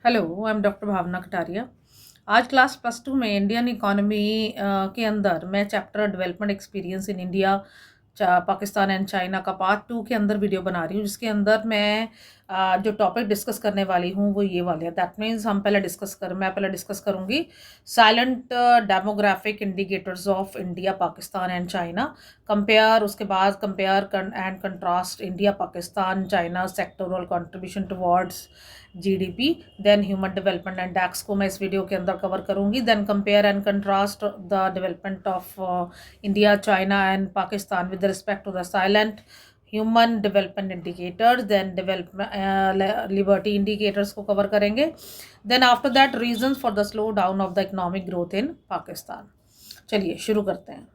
Hello, I am doctor भावना कटारिया। आज class +2 में Indian economy के अंदर मैं chapter development experience in India, Pakistan and China का पार्ट 2 के अंदर वीडियो बना रही हूँ, जिसके अंदर मैं जो टॉपिक डिस्कस करने वाली हूँ वो ये वाले हैं। दैट मीन्स मैं पहले डिस्कस करूँगी salient demographic indicators of India, Pakistan and China. उसके बाद compare and contrast India, Pakistan, China sectoral contribution towards GDP. Then human development and index को मैं इस वीडियो के अंदर कवर करूंगी। Then compare and contrast the development of India, China and Pakistan with respect to the salient human development indicators. Then development liberty indicators को cover करेंगे। Then after that reasons for the slow down of the economic growth in Pakistan. चलिए शुरू करते हैं।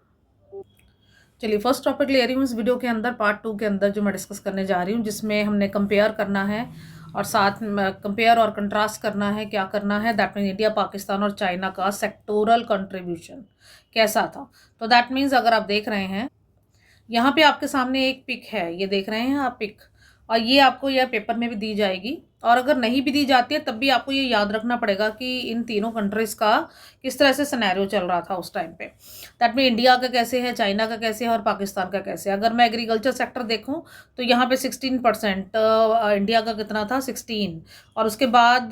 चलिए first topic ले रही हूँ इस वीडियो के अंदर, पार्ट 2 के अंदर जो मैं डिस्कस करने जा रही हूँ, जिसमें हमने कंपेयर करना है और साथ में कंपेयर और कंट्रास्ट करना है। क्या करना है? दैट मीन्स इंडिया, पाकिस्तान और चाइना का सेक्टोरल कंट्रीब्यूशन कैसा था। तो दैट मीन्स अगर आप देख रहे हैं यहाँ पे आपके सामने एक पिक है, ये देख रहे हैं आप पिक, और ये आपको यह पेपर में भी दी जाएगी, और अगर नहीं भी दी जाती है तब भी आपको ये याद रखना पड़ेगा कि इन तीनों कंट्रीज का किस तरह से सिनेरियो चल रहा था उस टाइम पे। दैट में इंडिया का कैसे है, चाइना का कैसे है और पाकिस्तान का कैसे है। अगर मैं एग्रीकल्चर सेक्टर देखूं तो यहाँ पे 16%, इंडिया का कितना था 16, और उसके बाद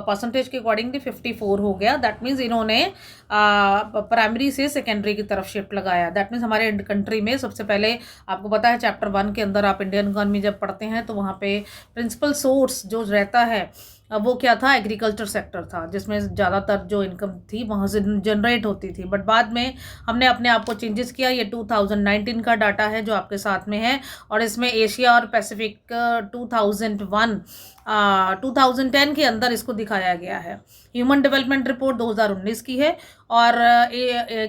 परसेंटेज के अकॉर्डिंगली 54 हो गया। दैट मीन्स इन्होंने प्राइमरी से सेकेंडरी की तरफ शिफ्ट लगाया। दैट मीन्स हमारे कंट्री में सबसे पहले आपको पता है चैप्टर 1 के अंदर आप इंडियन इकोनॉमी जब पढ़ते हैं तो वहाँ पे प्रिंसिपल सोर्स जो रहता है वो क्या था? एग्रीकल्चर सेक्टर था, जिसमें ज़्यादातर जो इनकम थी वहाँ से जनरेट होती थी। बट बाद में हमने अपने आप को चेंजेस किया। ये 2019 का डाटा है जो आपके साथ में है, और इसमें एशिया और पैसिफिक 2010 के अंदर इसको दिखाया गया है। ह्यूमन डेवलपमेंट रिपोर्ट 2019 की है, और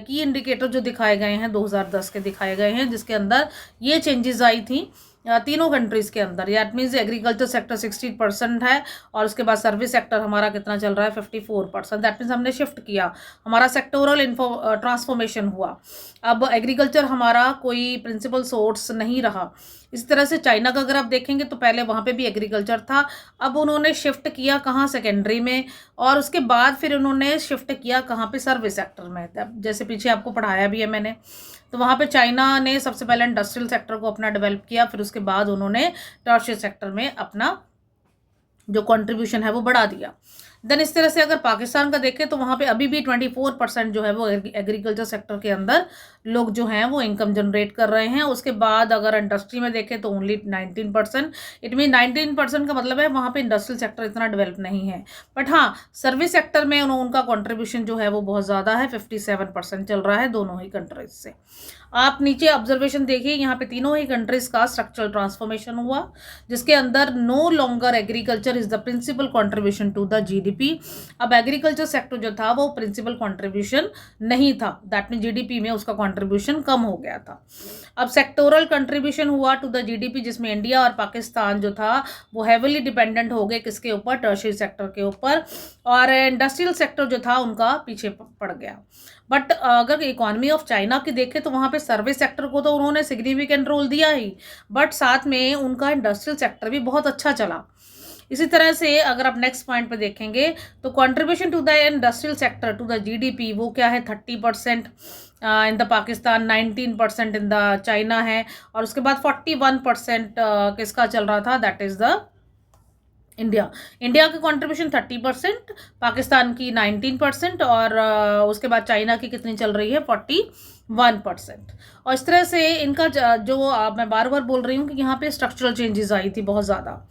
की इंडिकेटर जो दिखाए गए हैं 2010 के दिखाए गए हैं, जिसके अंदर ये चेंजेस आई थी तीनों कंट्रीज के अंदर। दैट मीन्स एग्रीकल्चर सेक्टर 60% है, और उसके बाद सर्विस सेक्टर हमारा कितना चल रहा है 54%। दैट मीन्स हमने शिफ्ट किया, हमारा सेक्टोरल ट्रांसफॉर्मेशन हुआ। अब एग्रीकल्चर हमारा कोई प्रिंसिपल सोर्स नहीं रहा। इस तरह से चाइना का अगर आप देखेंगे तो पहले वहाँ पे भी एग्रीकल्चर था, अब उन्होंने शिफ्ट किया कहाँ? सेकेंडरी में, और उसके बाद फिर उन्होंने शिफ्ट किया कहाँ पे? सर्विस सेक्टर में। जैसे पीछे आपको पढ़ाया भी है मैंने, तो वहाँ पे चाइना ने सबसे पहले इंडस्ट्रियल सेक्टर को अपना डेवलप किया, फिर उसके बाद उन्होंने टर्शियरी सेक्टर में अपना जो कंट्रीब्यूशन है वो बढ़ा दिया। देन इस तरह से अगर पाकिस्तान का देखें तो वहाँ पे अभी भी 24% जो है वो एग्रीकल्चर सेक्टर के अंदर लोग जो हैं वो इनकम जनरेट कर रहे हैं। उसके बाद अगर इंडस्ट्री में देखें तो ओनली 19%। इट मीन 19% का मतलब है वहाँ पे इंडस्ट्रियल सेक्टर इतना डेवलप नहीं है। बट हाँ, सर्विस सेक्टर में उनका कॉन्ट्रीब्यूशन जो है वो बहुत ज़्यादा है, 57% चल रहा है दोनों ही कंट्रीज से। आप नीचे ऑब्जर्वेशन देखिए, यहाँ पे तीनों ही कंट्रीज का स्ट्रक्चरल ट्रांसफॉर्मेशन हुआ, जिसके अंदर no longer agriculture is the principal contribution to the GDP. अब एग्रीकल्चर सेक्टर जो था वो प्रिंसिपल कंट्रीब्यूशन नहीं था, दैट मीन जीडीपी में उसका कंट्रीब्यूशन कम हो गया था। अब सेक्टोरल कंट्रीब्यूशन हुआ टू द जीडीपी, जिसमें इंडिया और पाकिस्तान जो था वो हैविली डिपेंडेंट हो गए किसके ऊपर? टर्शियरी सेक्टर के ऊपर, और इंडस्ट्रियल सेक्टर जो था उनका पीछे पड़ गया। बट अगर इकोनॉमी ऑफ चाइना की देखें तो वहाँ पे सर्विस सेक्टर को तो उन्होंने सिग्निफिकेंट रोल दिया ही, बट साथ में उनका इंडस्ट्रियल सेक्टर भी बहुत अच्छा चला। इसी तरह से अगर आप नेक्स्ट पॉइंट पे देखेंगे तो contribution to the industrial sector to the GDP वो क्या है? 30% in the Pakistan, 19% in the China है, और उसके बाद 41% किसका चल रहा था? दैट इज द इंडिया का कंट्रीब्यूशन 30%, पाकिस्तान की 19%, और उसके बाद चाइना की कितनी चल रही है? 41%। और इस तरह से इनका जो मैं बार बार बोल रही हूँ कि यहाँ पे स्ट्रक्चरल चेंजेस आई थी बहुत ज़्यादा।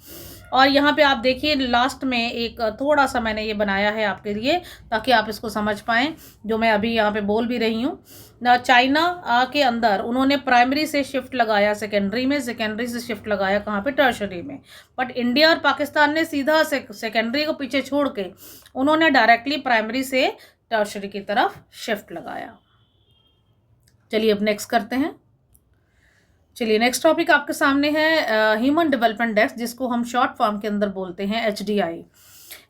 और यहाँ पे आप देखिए लास्ट में एक थोड़ा सा मैंने ये बनाया है आपके लिए ताकि आप इसको समझ पाएँ जो मैं अभी यहाँ पे बोल भी रही हूँ। चाइना के अंदर उन्होंने प्राइमरी से शिफ्ट लगाया सेकेंडरी में, सेकेंडरी से शिफ्ट लगाया कहाँ पे? टर्शरी में। बट इंडिया और पाकिस्तान ने सीधा सेकेंडरी को पीछे छोड़ के उन्होंने डायरेक्टली प्राइमरी से टर्शरी की तरफ शिफ्ट लगाया। चलिए अब नेक्स्ट करते हैं। चलिए नेक्स्ट टॉपिक आपके सामने है ह्यूमन डेवलपमेंट इंडेक्स, जिसको हम शॉर्ट फॉर्म के अंदर बोलते हैं HDI।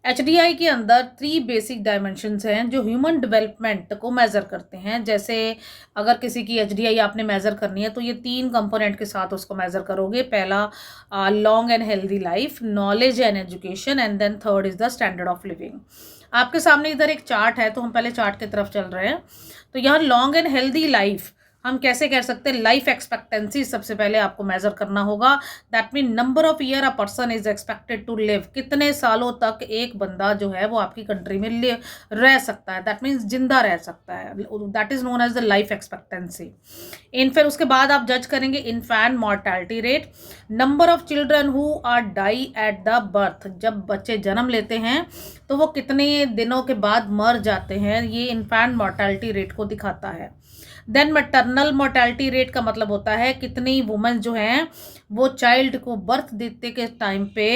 एचडीआई के अंदर 3 बेसिक डायमेंशंस हैं जो ह्यूमन डेवलपमेंट को मेज़र करते हैं। जैसे अगर किसी की एचडीआई आपने मेज़र करनी है तो ये 3 कंपोनेंट के साथ उसको मेज़र करोगे। पहला long and healthy life, knowledge and education, and then third is the standard of living. आपके सामने इधर एक चार्ट है, तो हम पहले चार्ट की तरफ चल रहे हैं। तो यहाँ लॉन्ग एंड हेल्दी लाइफ हम कैसे कह सकते हैं? लाइफ एक्सपेक्टेंसी सबसे पहले आपको मेजर करना होगा। That mean number of year a person is expected to live, कितने सालों तक एक बंदा जो है वो आपकी कंट्री में रह सकता है। दैट मीन्स जिंदा रह सकता है। That is known as the life expectancy. फिर उसके बाद आप जज करेंगे infant mortality rate, number of children who are die at the birth, जब बच्चे जन्म लेते हैं तो वो कितने दिनों के बाद मर जाते हैं, ये इन्फेंट मॉर्टैलिटी रेट को दिखाता है। देन मैटरनल मोर्टेलिटी रेट का मतलब होता है कितनी वुमेन जो हैं वो चाइल्ड को बर्थ देते के टाइम पे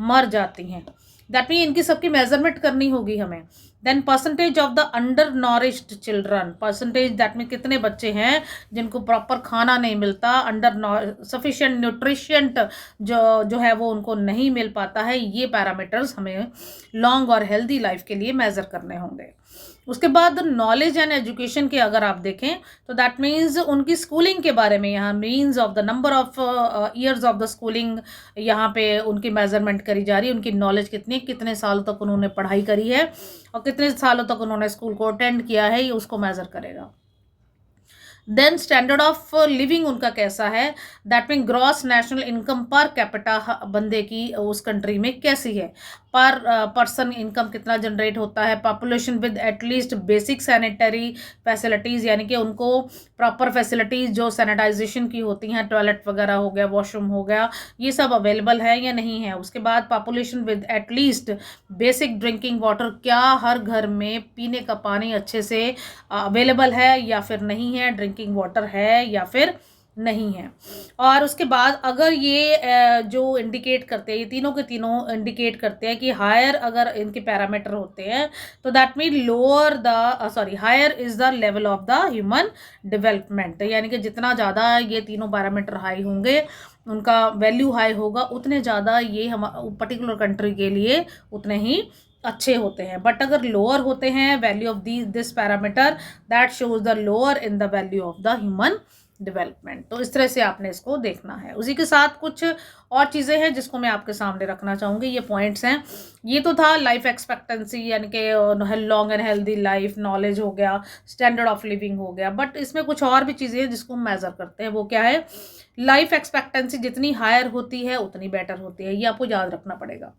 मर जाती हैं। दैट मीन इनकी सबकी मेजरमेंट करनी होगी हमें। Then percentage of the undernourished children, percentage that mean कितने बच्चे हैं जिनको प्रॉपर खाना नहीं मिलता, अंडर सफिशिएंट न्यूट्रिशेंट जो है वो उनको नहीं मिल पाता है। ये पैरामीटर्स हमें लॉन्ग और हेल्दी लाइफ के लिए मेजर करने होंगे। उसके बाद नॉलेज एंड एजुकेशन के अगर आप देखें तो दैट मीन्स उनकी स्कूलिंग के बारे में, यहाँ means of the number of years of the schooling यहाँ पे उनकी मेजरमेंट करी जा रही है। उनकी नॉलेज कितनी, कितने सालों तक उन्होंने पढ़ाई करी है और कितने सालों तक उन्होंने स्कूल को अटेंड किया है, ये उसको मेजर करेगा। देन स्टैंडर्ड ऑफ लिविंग उनका कैसा है, that mean gross national income per capita बंदे की उस कंट्री में कैसी है, पर पर्सन इनकम कितना जनरेट होता है, population with at least basic sanitary facilities, यानी कि उनको प्रॉपर फैसिलिटीज़ जो सैनिटाइजेशन की होती हैं, टॉयलेट वगैरह हो गया, वॉशरूम हो गया, ये सब अवेलेबल है या नहीं है। उसके बाद population with at least basic drinking water, क्या हर घर में पीने का पानी अच्छे से अवेलेबल है या फिर नहीं है, ड्रिंकिंग वाटर है या फिर नहीं है। और उसके बाद अगर ये जो इंडिकेट करते हैं, ये तीनों के तीनों इंडिकेट करते हैं कि हायर अगर इनके पैरामीटर होते हैं तो that mean lower the higher is the level of the human development, यानी कि जितना ज़्यादा ये तीनों पैरामीटर हाई होंगे, उनका वैल्यू हाई होगा, उतने ज़्यादा ये हम पर्टिकुलर कंट्री के लिए उतने ही अच्छे होते हैं। बट अगर लोअर होते हैं value of this parameter, that shows the lower in the value of the human development. तो इस तरह से आपने इसको देखना है। उसी के साथ कुछ और चीज़ें हैं जिसको मैं आपके सामने रखना चाहूँगी। ये पॉइंट्स हैं। ये तो था लाइफ एक्सपेक्टेंसी, यानी कि long and healthy life, knowledge हो गया, स्टैंडर्ड ऑफ लिविंग हो गया। बट इसमें कुछ और भी चीज़ें हैं जिसको हम मेज़र करते हैं। वो क्या है? लाइफ एक्सपेक्टेंसी जितनी हायर होती है उतनी बेटर होती है, ये आपको याद रखना पड़ेगा।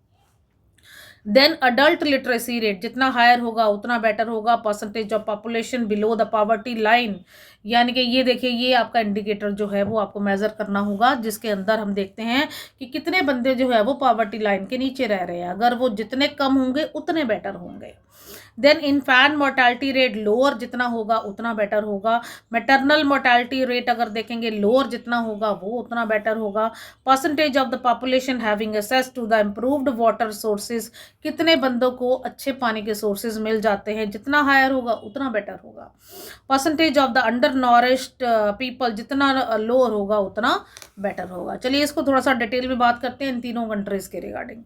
देन अडल्ट लिटरेसी रेट जितना हायर होगा उतना बेटर होगा। Percentage of population below the poverty line, यानी कि ये देखिए, ये आपका इंडिकेटर जो है वो आपको मेज़र करना होगा, जिसके अंदर हम देखते हैं कि कितने बंदे जो है वो पॉवर्टी लाइन के नीचे रह रहे हैं। अगर वो जितने कम होंगे उतने बेटर होंगे। Then infant mortality rate lower जितना होगा उतना बेटर होगा। मैटरनल मोर्टेलिटी रेट अगर देखेंगे, लोअर जितना होगा वो उतना बेटर होगा। Percentage of the population having access to the improved water sources, कितने बंदों को अच्छे पानी के सोर्सेज मिल जाते हैं, जितना हायर होगा उतना बेटर होगा। Percentage of the undernourished people, जितना लोअर होगा उतना बेटर होगा। चलिए इसको थोड़ा सा डिटेल में बात करते हैं इन तीनों कंट्रीज़ के रिगार्डिंग।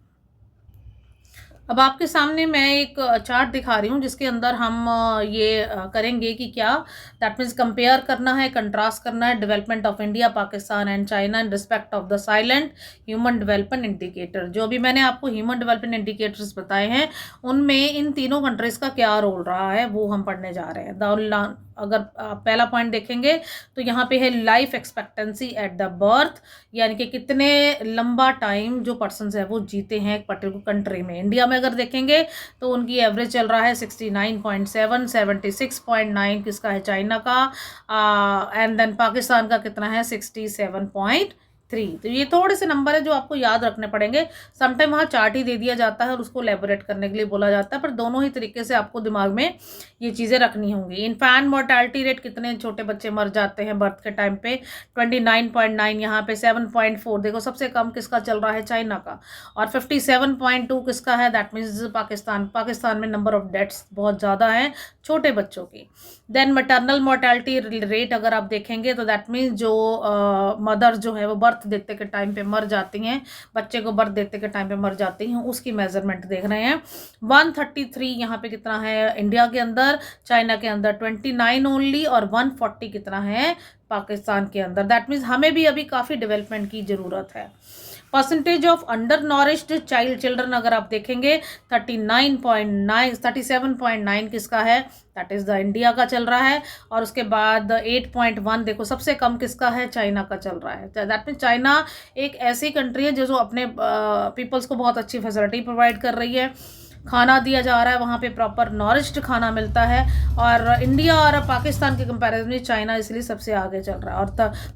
अब आपके सामने मैं एक चार्ट दिखा रही हूँ जिसके अंदर हम ये करेंगे कि क्या, दैट मीन्स कंपेयर करना है, कंट्रास्ट करना है development of India, Pakistan and China in respect of the salient human development indicator. जो अभी मैंने आपको ह्यूमन डेवलपमेंट इंडिकेटर्स बताए हैं उनमें इन तीनों कंट्रीज़ का क्या रोल रहा है वो हम पढ़ने जा रहे हैं। अगर आप पहला पॉइंट देखेंगे तो यहाँ पे है life expectancy at the birth, यानी कि कितने लंबा टाइम जो पर्सन है वो जीते हैं एक पर्टिकुलर कंट्री में। इंडिया में अगर देखेंगे तो उनकी एवरेज चल रहा है 69.7, 76.9 किसका है? चाइना का। एंड देन पाकिस्तान का कितना है? 67.3। तो ये थोड़े से नंबर है जो आपको याद रखने पड़ेंगे। समटाइम वहाँ चार्ट ही दे दिया जाता है और उसको एलेबोरेट करने के लिए बोला जाता है, पर दोनों ही तरीके से आपको दिमाग में ये चीज़ें रखनी होंगी। इन्फेंट मोर्टेलिटी रेट, कितने छोटे बच्चे मर जाते हैं बर्थ के टाइम पे, 29.9 यहाँ पे, 7.4 देखो सबसे कम किसका चल रहा है? चाइना का। और 57.2 किसका है? दैट मीन्स पाकिस्तान में नंबर ऑफ डेथ्स बहुत ज़्यादा हैं छोटे बच्चों की। देन मैटरनल मोर्टेलिटी रेट अगर आप देखेंगे तो दैट मीन्स जो मदर जो है वो बर्थ बर्थ देते के टाइम पे मर जाती हैं, बच्चे को बर्थ देते के टाइम पे मर जाती हैं, उसकी मेजरमेंट देख रहे हैं। 133 यहाँ पे कितना है इंडिया के अंदर, चाइना के अंदर 29 ओनली, और 140 कितना है पाकिस्तान के अंदर। दैट मीन्स हमें भी अभी काफ़ी डेवलपमेंट की ज़रूरत है। परसेंटेज ऑफ अंडर नॉरिश्ड चिल्ड्रन अगर आप देखेंगे 37.9 किसका है, दैट इज़ द इंडिया का चल रहा है। और उसके बाद 8.1 देखो सबसे कम किसका है, चाइना का चल रहा है। दैट मीन चाइना एक ऐसी कंट्री है जो अपने पीपल्स को बहुत अच्छी फैसिलिटी प्रोवाइड कर रही है, खाना दिया जा रहा है, वहाँ पे प्रॉपर नॉरिश्ड खाना मिलता है। और इंडिया और पाकिस्तान के कंपैरिजन में चाइना इसलिए सबसे आगे चल रहा है, और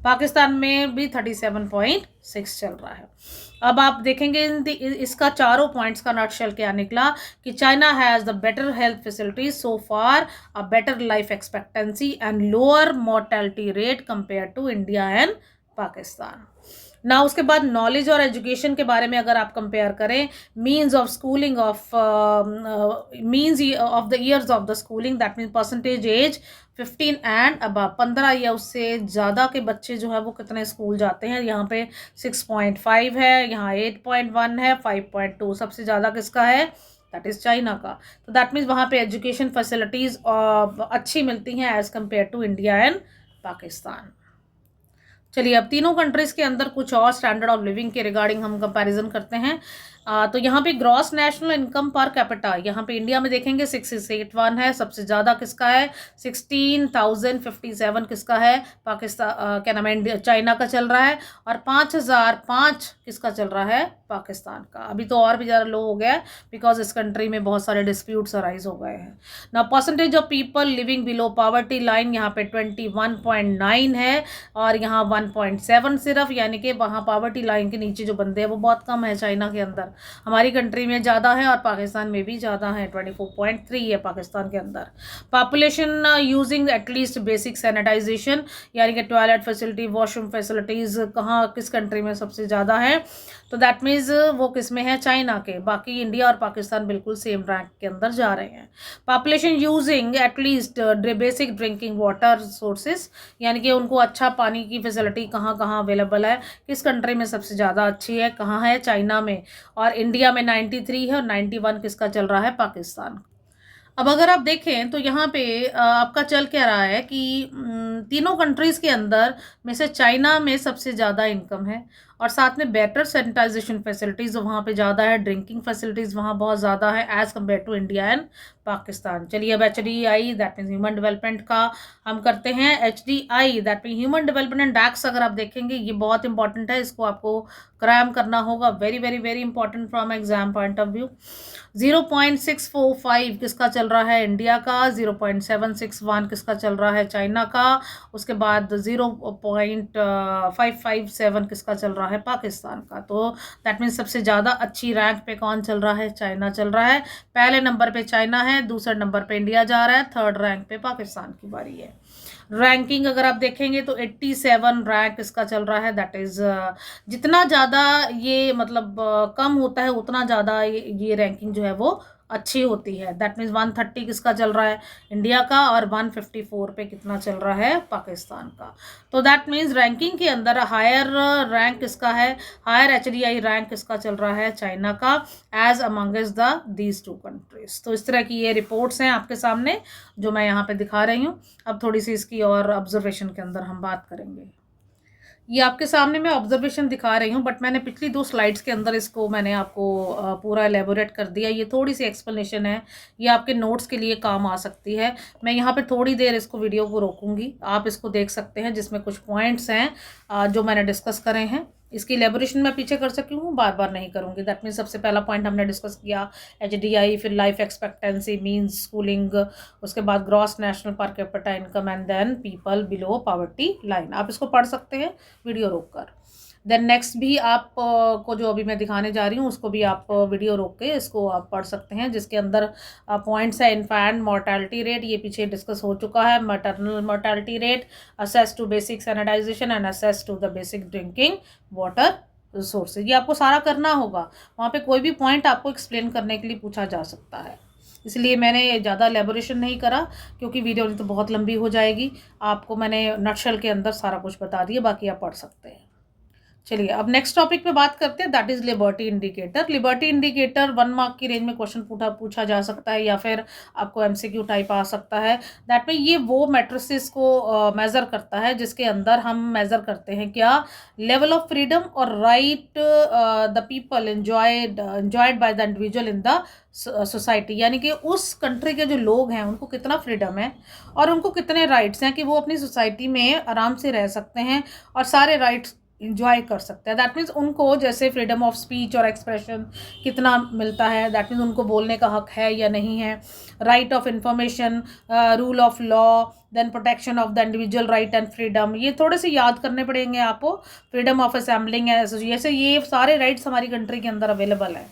पाकिस्तान में भी 37.6 चल रहा है। अब आप देखेंगे इसका चारों पॉइंट्स का नटशेल क्या निकला कि China has the better health facilities so far, a better life expectancy and lower mortality rate compare to India and Pakistan ना। उसके बाद नॉलेज और एजुकेशन के बारे में अगर आप कंपेयर करें, means of schooling of means of the years of the schooling, that means percentage age 15 and above, 15 या उससे ज़्यादा के बच्चे जो है वो कितने स्कूल जाते हैं। यहाँ पे 6.5 है, यहाँ 8.1 है, 5.2 सबसे ज़्यादा किसका है, दैट इज़ चाइना का। तो दैट मीन्स वहाँ पे एजुकेशन फैसिलिटीज़ अच्छी मिलती हैं as compare to India and Pakistan. चलिए अब तीनों कंट्रीज़ के अंदर कुछ और स्टैंडर्ड ऑफ लिविंग के रिगार्डिंग हम कंपैरिजन करते हैं। तो यहाँ पे gross national income per capita, यहाँ पे इंडिया में देखेंगे 681 है, सबसे ज़्यादा किसका है 16,057 किसका है, पाकिस्तान क्या नाम है चाइना का चल रहा है, और 5,005 किसका चल रहा है, पाकिस्तान का। अभी तो और भी ज़्यादा लो हो गया है बिकॉज इस कंट्री में बहुत सारे डिस्प्यूट्स अराइज हो गए हैं ना। Percentage of people living below poverty line यहाँ पे 21.9 है, और यहाँ 1.7 सिर्फ, यानी कि वहाँ पॉवर्टी लाइन के नीचे जो बंदे हैं वो बहुत कम है चाइना के अंदर। हमारी कंट्री में ज़्यादा है और पाकिस्तान में भी ज़्यादा है, 24.3 है पाकिस्तान के अंदर। Population using at least basic sanitisation, यानी कि टॉयलेट फैसिलिटी, वॉशरूम फैसिलिटीज़ कहाँ किस कंट्री में सबसे ज़्यादा है, तो दैट मीन्स वो किस में है, चाइना के। बाकी इंडिया और पाकिस्तान बिल्कुल सेम रैंक के अंदर जा रहे हैं। Population using at least basic drinking water sources, यानी कि उनको अच्छा पानी की फैसिलिटी कहाँ कहाँ अवेलेबल है, किस कंट्री में सबसे ज़्यादा अच्छी है, कहाँ है, चाइना में। और इंडिया में 93 है, और 91 किसका चल रहा है, पाकिस्तान। अब अगर आप देखें तो यहाँ पे आपका चल क्या रहा है कि तीनों कंट्रीज़ के अंदर में से चाइना में सबसे ज़्यादा इनकम है, और साथ में बेटर सैनिटाइजेशन फैसिलिटीज़ वहाँ पे ज़्यादा है, ड्रिंकिंग फैसिलिटीज़ वहाँ बहुत ज़्यादा है as compare to India and Pakistan. चलिए अब HDI that means human development का हम करते हैं। HDI that mean human development index अगर आप देखेंगे ये बहुत इंपॉर्टेंट है, इसको आपको क्रैम करना होगा, very very very important from exam point of view. 0.645 किसका चल रहा है, इंडिया का। 0.761 किसका चल रहा है, चाइना का। उसके बाद 0.557 किसका चल रहा है, पाकिस्तान का। तो दैट मीन्स सबसे ज़्यादा अच्छी रैंक पे कौन चल रहा है, चाइना चल रहा है। पहले नंबर पे चाइना है, दूसरे नंबर पे इंडिया जा रहा है, थर्ड रैंक पे पाकिस्तान की बारी है। रैंकिंग अगर आप देखेंगे तो 87 रैंक इसका चल रहा है, दैट इज़ जितना ज़्यादा ये मतलब कम होता है उतना ज़्यादा ये रैंकिंग जो है वो अच्छी होती है। दैट मीन्स 130 किसका चल रहा है, इंडिया का, और 154 पे कितना चल रहा है, पाकिस्तान का। तो दैट मीन्स रैंकिंग के अंदर हायर रैंक किसका है, हायर HDI रैंक किसका चल रहा है, चाइना का, as amongst the these two countries. तो इस तरह की ये रिपोर्ट्स हैं आपके सामने जो मैं यहाँ पे दिखा रही हूँ। अब थोड़ी सी इसकी और ऑब्जर्वेशन के अंदर हम बात करेंगे। ये आपके सामने मैं ऑब्जर्वेशन दिखा रही हूँ, बट मैंने पिछली 2 स्लाइड्स के अंदर इसको मैंने आपको पूरा एलेबोरेट कर दिया। ये थोड़ी सी एक्सप्लेनेशन है, ये आपके नोट्स के लिए काम आ सकती है। मैं यहाँ पे थोड़ी देर इसको वीडियो को रोकूंगी, आप इसको देख सकते हैं, जिसमें कुछ पॉइंट्स हैं जो मैंने डिस्कस करे हैं। इसकी एलेबोरेशन मैं पीछे कर सकी हूँ, बार बार नहीं करूँगी। दैट मीन्स सबसे पहला पॉइंट हमने डिस्कस किया HDI, फिर लाइफ एक्सपेक्टेंसी मीन्स स्कूलिंग, उसके बाद gross national per capita income, and then people below poverty line. आप इसको पढ़ सकते हैं वीडियो रोककर। देन नेक्स्ट भी आप को जो अभी मैं दिखाने जा रही हूँ उसको भी आप वीडियो रोक के इसको आप पढ़ सकते हैं, जिसके अंदर पॉइंट्स है इन्फेंट मोर्टेलिटी रेट, ये पीछे डिस्कस हो चुका है, maternal mortality rate, access to basic sanitisation and access to the basic drinking water sources. ये आपको सारा करना होगा, वहाँ पे कोई भी पॉइंट आपको एक्सप्लेन करने के लिए पूछा जा सकता है, इसलिए मैंने ज़्यादा एलेबोरेशन नहीं करा क्योंकि वीडियो तो बहुत लंबी हो जाएगी। आपको मैंने नटशेल के अंदर सारा कुछ बता दिया, बाकी आप पढ़ सकते हैं। चलिए अब नेक्स्ट टॉपिक पे बात करते हैं, that is liberty indicator. Liberty indicator 1 mark की रेंज में क्वेश्चन पूछा जा सकता है या फिर आपको एमसीक्यू टाइप आ सकता है। दैट में ये वो मैट्रिसेस को मेज़र करता है जिसके अंदर हम मेज़र करते हैं क्या, लेवल ऑफ फ्रीडम और right the people enjoyed by the individual in the society, यानी कि उस कंट्री के जो लोग हैं उनको कितना फ्रीडम है और उनको कितने राइट्स हैं कि वो अपनी सोसाइटी में आराम से रह सकते हैं और सारे राइट्स इंजॉय कर सकते हैं। दैट मीन्स उनको जैसे फ्रीडम ऑफ स्पीच और एक्सप्रेशन कितना मिलता है, दैट मीन्स उनको बोलने का हक है या नहीं है, right of information, rule of law, then protection of the individual right and freedom, ये थोड़े से याद करने पड़ेंगे आपको। फ्रीडम ऑफ असेंबलिंग है, जैसे ये सारे राइट्स हमारी कंट्री के अंदर अवेलेबल है।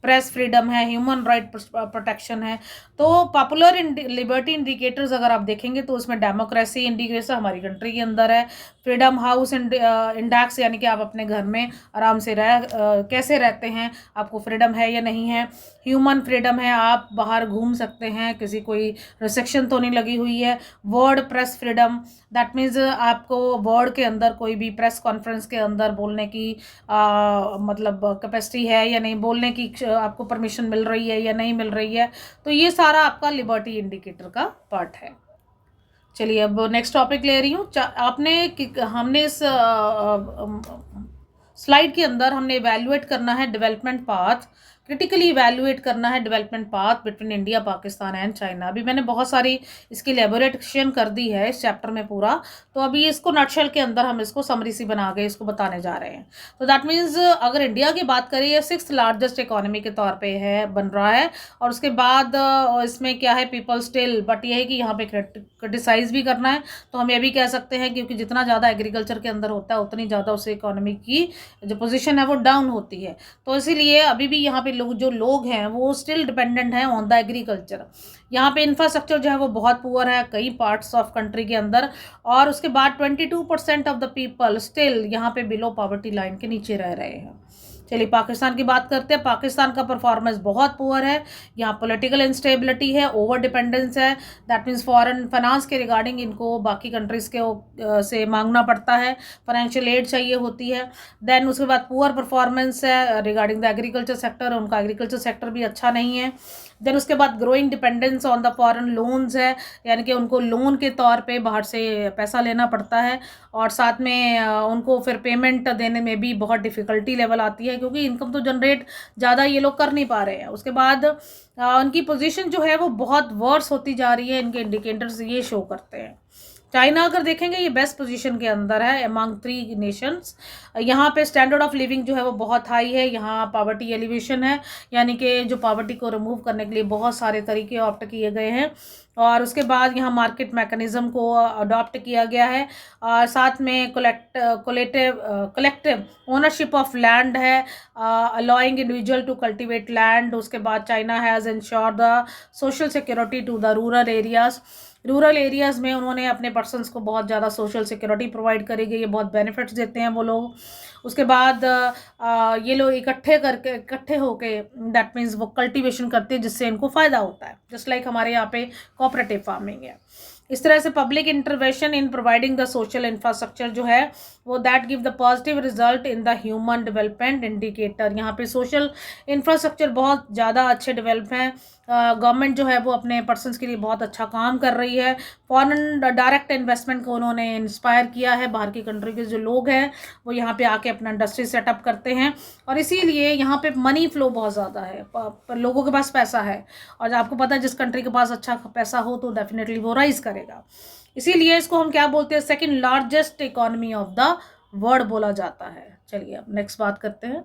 प्रेस फ्रीडम है, ह्यूमन राइट प्रोटेक्शन है। तो पॉपुलर लिबर्टी इंडिकेटर्स अगर आप देखेंगे तो उसमें डेमोक्रेसी इंडिकेटर हमारी कंट्री के अंदर है, फ्रीडम हाउस इंडेक्स यानी कि आप अपने घर में आराम से कैसे रहते हैं, आपको फ्रीडम है या नहीं है, ह्यूमन फ्रीडम है, आप बाहर घूम सकते हैं, किसी कोई रिस्ट्रिक्शन तो नहीं लगी हुई है, word press freedom, that means आपको वर्ड के अंदर कोई भी प्रेस कॉन्फ्रेंस के अंदर बोलने की मतलब कैपेसिटी है या नहीं, बोलने की आपको परमिशन मिल रही है या नहीं मिल रही है। तो ये सारा आपका लिबर्टी इंडिकेटर का पार्ट है। चलिए अब नेक्स्ट टॉपिक ले रही हूँ। हमने इस स्लाइड के अंदर हमने इवैल्यूएट करना है डेवलपमेंट पाथ, क्रिटिकली इवैल्यूएट करना है development path between India, Pakistan and China. अभी मैंने बहुत सारी इसकी एलेबोरेशन कर दी है इस चैप्टर में पूरा, तो अभी इसको नटशेल के अंदर हम इसको समरी सी बना के इसको बताने जा रहे हैं। तो दैट मीन्स अगर इंडिया की बात करें, ये 6th लार्जेस्ट इकोनॉमी के तौर पे है, बन रहा है। और उसके बाद इसमें क्या है, पीपल स्टिल, बट ये है कि यहाँ पे क्रिटिसाइज भी करना है। तो हम ये भी कह सकते हैं क्योंकि जितना ज़्यादा एग्रीकल्चर के अंदर होता है उतनी ज़्यादा उस इकोनॉमी की जो पोजीशन है वो डाउन होती है। तो इसीलिए अभी भी यहाँ पे जो लोग हैं वो स्टिल डिपेंडेंट हैं ऑन द एग्रीकल्चर। यहाँ पे इंफ्रास्ट्रक्चर जो है वो बहुत पुअर है कई पार्ट्स ऑफ कंट्री के अंदर। और उसके बाद 22% ऑफ द पीपल स्टिल यहाँ पे बिलो पॉवर्टी लाइन के नीचे रह रहे हैं। चलिए पाकिस्तान की बात करते हैं। पाकिस्तान का परफॉर्मेंस बहुत पुअर है। यहाँ पॉलिटिकल इंस्टेबिलिटी है, ओवर डिपेंडेंस है, दैट मीन्स फॉरेन फाइनेंस के रिगार्डिंग इनको बाकी कंट्रीज़ के से मांगना पड़ता है, फाइनेंशियल एड चाहिए होती है। देन उसके बाद पुअर परफॉर्मेंस है रिगार्डिंग द एग्रीकल्चर सेक्टर, उनका एग्रीकल्चर सेक्टर भी अच्छा नहीं है। देन उसके बाद growing dependence on the foreign loans है, यानी कि उनको लोन के तौर पे बाहर से पैसा लेना पड़ता है और साथ में उनको फिर पेमेंट देने में भी बहुत डिफ़िकल्टी लेवल आती है क्योंकि इनकम तो जनरेट ज़्यादा ये लोग कर नहीं पा रहे हैं। उसके बाद उनकी पोजीशन जो है वो बहुत वर्स होती जा रही है, इनके इंडिकेटर्स ये शो करते हैं। चाइना अगर देखेंगे ये बेस्ट पोजीशन के अंदर है अमंग 3 नेशंस। यहाँ पे स्टैंडर्ड ऑफ लिविंग जो है वो बहुत हाई है, यहाँ पावर्टी एलिवेशन है, यानी कि जो पावर्टी को रिमूव करने के लिए बहुत सारे तरीके ऑप्ट किए गए हैं। और उसके बाद यहाँ मार्केट मैकेनिज्म को अडॉप्ट किया गया है और साथ में कलेक्टिव ओनरशिप ऑफ लैंड है, allowing individual to cultivate land. उसके बाद China has ensure the social security to the rural areas में उन्होंने अपने पर्सनस को बहुत ज़्यादा सोशल सिक्योरिटी प्रोवाइड करेगी, ये बहुत बेनिफिट्स देते हैं वो लोग। उसके बाद ये लोग इकट्ठे होके दैट मीन्स वो कल्टीवेशन करते हैं जिससे इनको फ़ायदा होता है, जस्ट लाइक हमारे यहाँ पे कोऑपरेटिव फार्मिंग है। इस तरह से public intervention in providing the social infrastructure जो है वो that give the positive result in the human development indicator. यहाँ पे सोशल इंफ्रास्ट्रक्चर बहुत ज़्यादा अच्छे डेवलप हैं, गवर्नमेंट जो है वो अपने पर्सनस के लिए बहुत अच्छा काम कर रही है। फॉरेन डायरेक्ट इन्वेस्टमेंट को उन्होंने इंस्पायर किया है, बाहर की कंट्री के जो लोग हैं वो यहाँ पे आके अपना इंडस्ट्री सेटअप करते हैं और इसीलिए यहाँ पे मनी फ्लो बहुत ज़्यादा है, पर लोगों के पास पैसा है और आपको पता है जिस कंट्री के पास अच्छा पैसा हो तो डेफिनेटली वो राइज करेगा। इसीलिए इसको हम क्या बोलते हैं, second largest economy of the world बोला जाता है। चलिए अब नेक्स्ट बात करते हैं।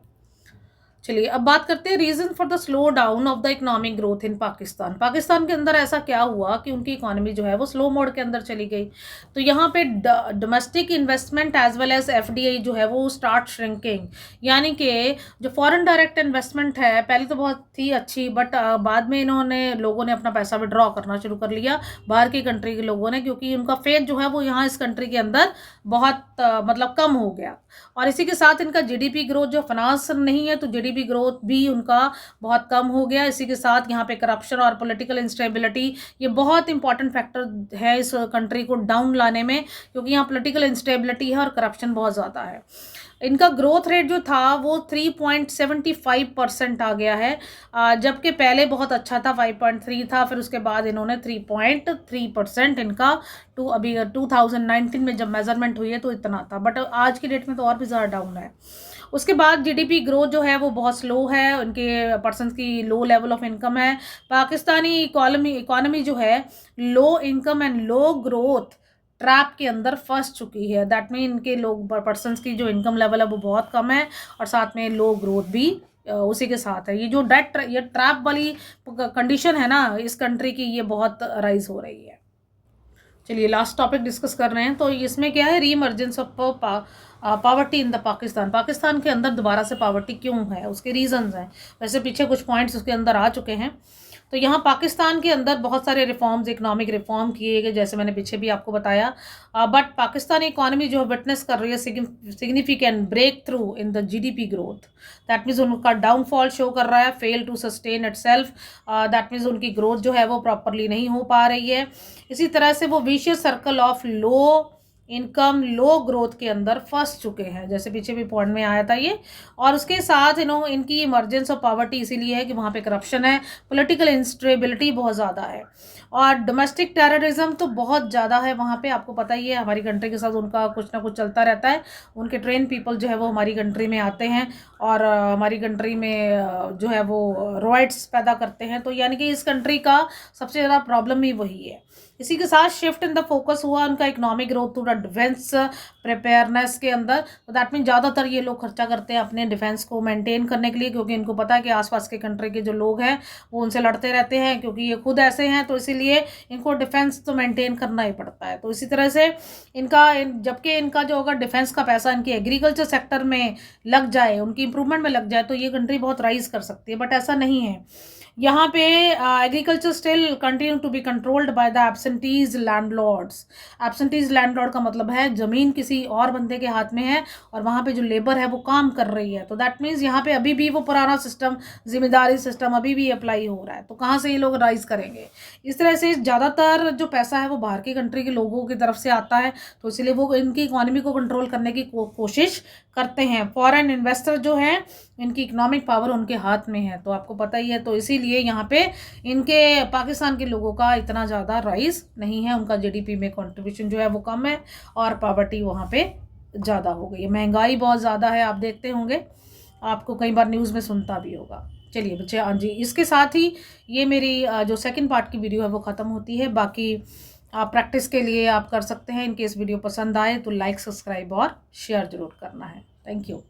चलिए अब बात करते हैं reason for the slow down of the economic growth in Pakistan. Pakistan के अंदर ऐसा क्या हुआ कि उनकी इकोनॉमी जो है वो स्लो मोड के अंदर चली गई। तो यहाँ पे domestic investment as well as FDI जो है वो स्टार्ट श्रिंकिंग, यानी कि जो फॉरेन डायरेक्ट इन्वेस्टमेंट है पहले तो बहुत थी अच्छी, बट बाद में लोगों ने अपना पैसा विड्रॉ करना शुरू कर लिया बाहर की कंट्री के लोगों ने, क्योंकि उनका फेथ जो है वो यहाँ इस कंट्री के अंदर बहुत मतलब कम हो गया। और इसी के साथ इनका जीडीपी ग्रोथ जो फाइनेंस नहीं है तो जीडीपी ग्रोथ भी उनका बहुत कम हो गया। इसी के साथ यहाँ पे करप्शन और पॉलिटिकल इंस्टेबिलिटी ये बहुत इंपॉर्टेंट फैक्टर है इस कंट्री को डाउन लाने में, क्योंकि यहाँ पॉलिटिकल इंस्टेबिलिटी है और करप्शन बहुत ज़्यादा है। इनका ग्रोथ रेट जो था वो 3.75% आ गया है, जबकि पहले बहुत अच्छा था, 5.3 था, फिर उसके बाद इन्होंने 3.3% इनका अभी 2019 में जब मेजरमेंट हुई है तो इतना था, बट आज की डेट में तो और भी ज़्यादा डाउन है। उसके बाद जीडीपी ग्रोथ जो है वो बहुत स्लो है, उनके पर्सन की लो लेवल ऑफ इनकम है। पाकिस्तानी इकोनॉमी जो है low income and low growth trap के अंदर फंस चुकी है। दैट मीन इनके लोग पर्सनस की जो इनकम लेवल है वो बहुत कम है और साथ में लो ग्रोथ भी उसी के साथ है। ये जो ये ट्रैप वाली कंडीशन है ना इस कंट्री की, ये बहुत राइज हो रही है। चलिए लास्ट टॉपिक डिस्कस कर रहे हैं। तो इसमें क्या है, reemergence of poverty in the Pakistan. Pakistan के अंदर दोबारा से पावर्टी क्यों है, उसके रीजंस हैं। वैसे पीछे कुछ पॉइंट्स उसके अंदर आ चुके हैं। तो यहाँ पाकिस्तान के अंदर बहुत सारे रिफॉर्म्स, इकोनॉमिक रिफॉर्म किए गए, जैसे मैंने पीछे भी आपको बताया। बट पाकिस्तानी इकोनॉमी जो है विटनेस कर रही है significant breakthrough in the GDP growth. That means उनका डाउनफॉल शो कर रहा है, fail to sustain itself. That means उनकी ग्रोथ जो है वो प्रॉपरली नहीं हो पा रही है। इसी तरह से वो vicious circle of low income low growth के अंदर फंस चुके हैं, जैसे पीछे भी पॉइंट में आया था ये। और उसके साथ इनकी इमरजेंस ऑफ पॉवर्टी इसीलिए है कि वहाँ पे करप्शन है, पॉलिटिकल इंस्टेबिलिटी बहुत ज़्यादा है और डोमेस्टिक टेररिज्म तो बहुत ज़्यादा है वहाँ पे। आपको पता ही है हमारी कंट्री के साथ उनका कुछ ना कुछ चलता रहता है। उनके ट्रेन पीपल जो है वो हमारी कंट्री में आते हैं और हमारी कंट्री में जो है वो रॉयट्स पैदा करते हैं। तो यानी कि इस कंट्री का सबसे ज़्यादा प्रॉब्लम ही वही है। इसी के साथ शिफ्ट इन द फोकस हुआ उनका economic growth to the defence preparedness के अंदर। तो दैट मीन ज़्यादातर ये लोग खर्चा करते हैं अपने डिफेंस को मेंटेन करने के लिए, क्योंकि इनको पता है कि आसपास के कंट्री के जो लोग हैं वो उनसे लड़ते रहते हैं, क्योंकि ये खुद ऐसे हैं। तो इसीलिए इनको डिफेंस तो मेंटेन करना ही पड़ता है। तो इसी तरह से जबकि इनका जो अगर डिफेंस का पैसा इनके एग्रीकल्चर सेक्टर में लग जाए, उनकी इंप्रूवमेंट में लग जाए, तो ये कंट्री बहुत राइज कर सकती है, बट ऐसा नहीं है। यहाँ पे agriculture still continue to be controlled by the absentees landlords. Absentees landlord का मतलब है ज़मीन किसी और बंदे के हाथ में है और वहाँ पे जो लेबर है वो काम कर रही है। तो दैट मीन्स यहाँ पे अभी भी वो पुराना सिस्टम, जिम्मेदारी सिस्टम अभी भी अप्लाई हो रहा है। तो कहाँ से ये लोग राइज करेंगे? इस तरह से ज़्यादातर जो पैसा है वो बाहर की कंट्री के लोगों की तरफ से आता है, तो इसीलिए वो इनकी इकोनॉमी को कंट्रोल करने की कोशिश करते हैं। फॉरेन इन्वेस्टर जो हैं इनकी इकोनॉमिक पावर उनके हाथ में है, तो आपको पता ही है। तो इसीलिए यहाँ पे इनके पाकिस्तान के लोगों का इतना ज़्यादा राइज नहीं है, उनका जीडीपी में कंट्रीब्यूशन जो है वो कम है और पॉवर्टी वहाँ पे ज़्यादा हो गई है। महंगाई बहुत ज़्यादा है, आप देखते होंगे, आपको कई बार न्यूज़ में सुनता भी होगा। चलिए बच्चे, हाँ जी, इसके साथ ही ये मेरी जो सेकंड पार्ट की वीडियो है वो ख़त्म होती है। बाकी आप प्रैक्टिस के लिए आप कर सकते हैं। इनकेस वीडियो पसंद आए तो लाइक, सब्सक्राइब और शेयर ज़रूर करना है। Thank you.